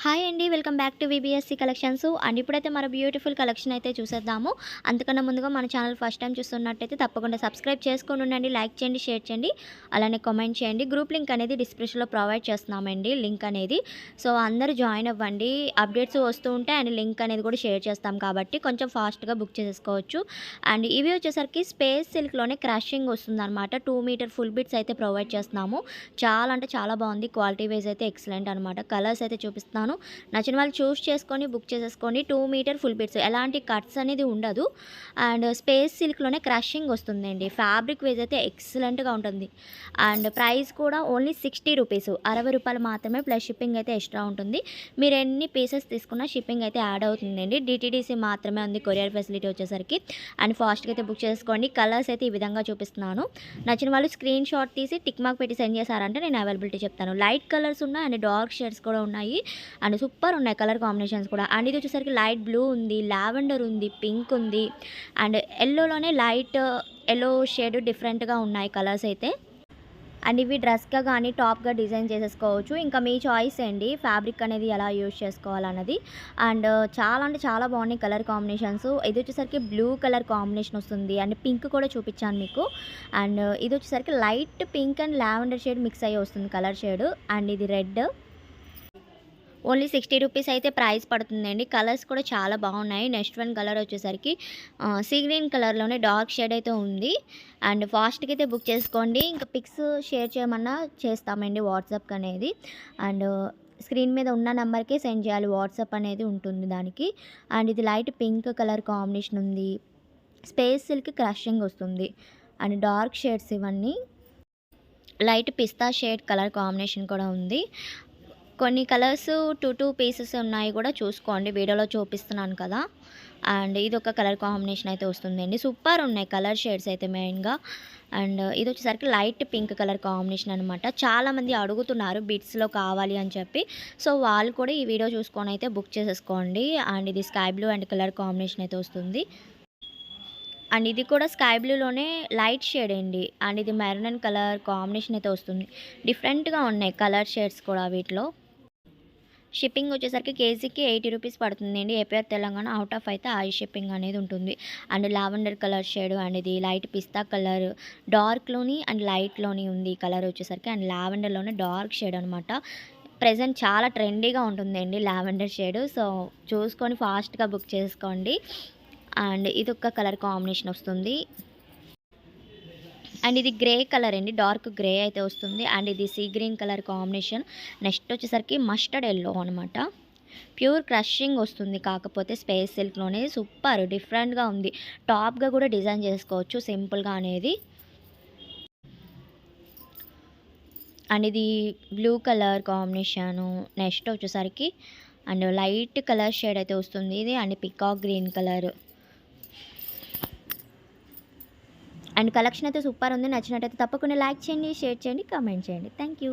Hi అండి. Welcome back to VBSC collections. And ఇప్పుడైతే మన బ్యూటిఫుల్ కలెక్షన్ అయితే చూసేద్దాము. అంతకన్నా ముందుగా మన ఛానల్ ఫస్ట్ టైం చూస్తున్నట్టయితే తప్పకుండా సబ్స్క్రైబ్ చేసుకొని ఉండండి. లైక్ చేయండి, షేర్ చేయండి, అలానే కామెంట్ చేయండి. గ్రూప్ లింక్ అనేది డిస్క్రిప్షన్లో ప్రొవైడ్ చేస్తున్నామండి, లింక్ అనేది. సో అందరూ జాయిన్ అవ్వండి. అప్డేట్స్ వస్తూ ఉంటాయి అండ్ లింక్ అనేది కూడా షేర్ చేస్తాం కాబట్టి కొంచెం ఫాస్ట్గా బుక్ చేసేసుకోవచ్చు. అండ్ ఇవి వచ్చేసరికి స్పేస్ సిల్క్లోనే క్రషింగ్ వస్తుందన్నమాట. 2 మీటర్ ఫుల్ బిట్స్ అయితే ప్రొవైడ్ చేస్తున్నాము. చాలా అంటే చాలా బాగుంది. క్వాలిటీ వైజ్ అయితే ఎక్సలెంట్ అనమాట. కలర్స్ అయితే చూపిస్తున్నాను. నచ్చిన వాళ్ళు చూస్ చేసుకొని బుక్ చేసేసుకోండి. 2 మీటర్ ఫుల్ బిట్స్, ఎలాంటి కట్స్ అనేది ఉండదు. అండ్ స్పేస్ సిల్క్లోనే క్రషింగ్ వస్తుందండి. ఫ్యాబ్రిక్ వైజ్ అయితే ఎక్సలెంట్గా ఉంటుంది. అండ్ ప్రైస్ కూడా ఓన్లీ 60 రూపీస్, 60 రూపాయలు మాత్రమే. ప్లస్ షిప్పింగ్ అయితే ఎక్స్ట్రా ఉంటుంది. మీరు ఎన్ని పీసెస్ తీసుకున్నా షిప్పింగ్ అయితే యాడ్ అవుతుందండి. డిటీడీసీ మాత్రమే ఉంది కొరియర్ ఫెసిలిటీ వచ్చేసరికి. అండ్ ఫాస్ట్గా అయితే బుక్ చేసుకోండి. కలర్స్ అయితే ఈ విధంగా చూపిస్తున్నాను. నచ్చిన వాళ్ళు స్క్రీన్ షాట్ తీసి టిక్ మార్క్ పెట్టి సెండ్ చేశారంటే నేను అవైలబిలిటీ చెప్తాను. లైట్ కలర్స్ ఉన్నాయి అండ్ డార్క్ షేడ్స్ కూడా ఉన్నాయి. అండ్ సూపర్ ఉన్నాయి కలర్ కాంబినేషన్స్ కూడా. అండ్ ఇది వచ్చేసరికి లైట్ బ్లూ ఉంది, లావెండర్ ఉంది, పింక్ ఉంది, అండ్ ఎల్లోలోనే లైట్ ఎల్లో షేడ్ డిఫరెంట్గా ఉన్నాయి కలర్స్ అయితే. అండ్ ఇవి డ్రెస్గా కానీ టాప్గా డిజైన్ చేసేసుకోవచ్చు. ఇంకా మీ చాయిస్ అండి, ఫ్యాబ్రిక్ అనేది ఎలా యూజ్ చేసుకోవాలన్నది. అండ్ చాలా అంటే చాలా బాగున్నాయి కలర్ కాంబినేషన్స్. ఇది వచ్చేసరికి బ్లూ కలర్ కాంబినేషన్ వస్తుంది అండ్ పింక్ కూడా చూపించాను మీకు. అండ్ ఇది వచ్చేసరికి light pink and lavender shade mix అయ్యి వస్తుంది కలర్ షేడ్. అండ్ ఇది రెడ్. ఓన్లీ 60 రూపీస్ అయితే ప్రైస్ పడుతుందండి. కలర్స్ కూడా చాలా బాగున్నాయి. నెక్స్ట్ వన్ కలర్ వచ్చేసరికి సీ గ్రీన్ కలర్లోనే డార్క్ షేడ్ అయితే ఉంది. అండ్ ఫాస్ట్గా అయితే బుక్ చేసుకోండి. ఇంకా పిక్స్ షేర్ చేయమన్నా చేస్తామండి వాట్సాప్కి అనేది. అండ్ స్క్రీన్ మీద ఉన్న నెంబర్కే సెండ్ చేయాలి, వాట్సాప్ అనేది ఉంటుంది దానికి. అండ్ ఇది లైట్ పింక్ కలర్ కాంబినేషన్ ఉంది. స్పేస్ సిల్క్ క్రషింగ్ వస్తుంది. అండ్ డార్క్ షేడ్స్ ఇవన్నీ. లైట్ పిస్తా షేడ్ కలర్ కాంబినేషన్ కూడా ఉంది. కొన్ని కలర్స్ 2 పీసెస్ ఉన్నాయి కూడా చూసుకోండి, వీడియోలో చూపిస్తున్నాను కదా. అండ్ ఇది ఒక కలర్ కాంబినేషన్ అయితే వస్తుందండి. సూపర్ ఉన్నాయి కలర్ షేడ్స్ అయితే మెయిన్గా. అండ్ ఇది వచ్చేసరికి లైట్ పింక్ కలర్ కాంబినేషన్ అనమాట. చాలామంది అడుగుతున్నారు బిట్స్లో కావాలి అని చెప్పి. సో వాళ్ళు కూడా ఈ వీడియో చూసుకొని అయితే బుక్ చేసేసుకోండి. అండ్ ఇది sky blue and colour combination అయితే వస్తుంది. అండ్ ఇది కూడా స్కై బ్లూలోనే లైట్ షేడ్ అండి. అండ్ ఇది మెరూన్ కలర్ కాంబినేషన్ అయితే వస్తుంది. డిఫరెంట్గా ఉన్నాయి కలర్ షేడ్స్ కూడా వీటిలో. షిప్పింగ్ వచ్చేసరికి కేజీకి 80 రూపీస్ పడుతుందండి. ఏపీఆర్ తెలంగాణ అవుట్ ఆఫ్ అయితే ఐ షిప్పింగ్ అనేది ఉంటుంది. And lavender colour shade and ఇది లైట్ పిస్తా కలర్, డార్క్లోని అండ్ లైట్లోని ఉంది కలర్ వచ్చేసరికి. అండ్ లావెండర్లోనే డార్క్ షేడ్ అనమాట. ప్రెజెంట్ చాలా ట్రెండీగా ఉంటుందండి లావెండర్ షేడ్. సో చూసుకొని ఫాస్ట్గా బుక్ చేసుకోండి. అండ్ ఇది ఒక కలర్ కాంబినేషన్ వస్తుంది. అండ్ ఇది గ్రే కలర్ అండి, డార్క్ గ్రే అయితే వస్తుంది. అండ్ ఇది sea green colour combination. Next వచ్చేసరికి మస్టర్డ్ ఎల్లో అనమాట. ప్యూర్ క్రషింగ్ వస్తుంది, కాకపోతే స్పేస్ సిల్క్లోనే సూపర్ డిఫరెంట్గా ఉంది. టాప్గా కూడా డిజైన్ చేసుకోవచ్చు సింపుల్గా అనేది. అండ్ ఇది బ్లూ కలర్ కాంబినేషను. నెక్స్ట్ వచ్చేసరికి అండ్ లైట్ కలర్ షేడ్ అయితే వస్తుంది ఇది. And peacock green colour. And collection అయితే సూపర్ ఉంది. నచ్చినట్టయితే తప్పకుండా లైక్ చేయండి, షేర్ చేయండి, కామెంట్ చేయండి. Thank you.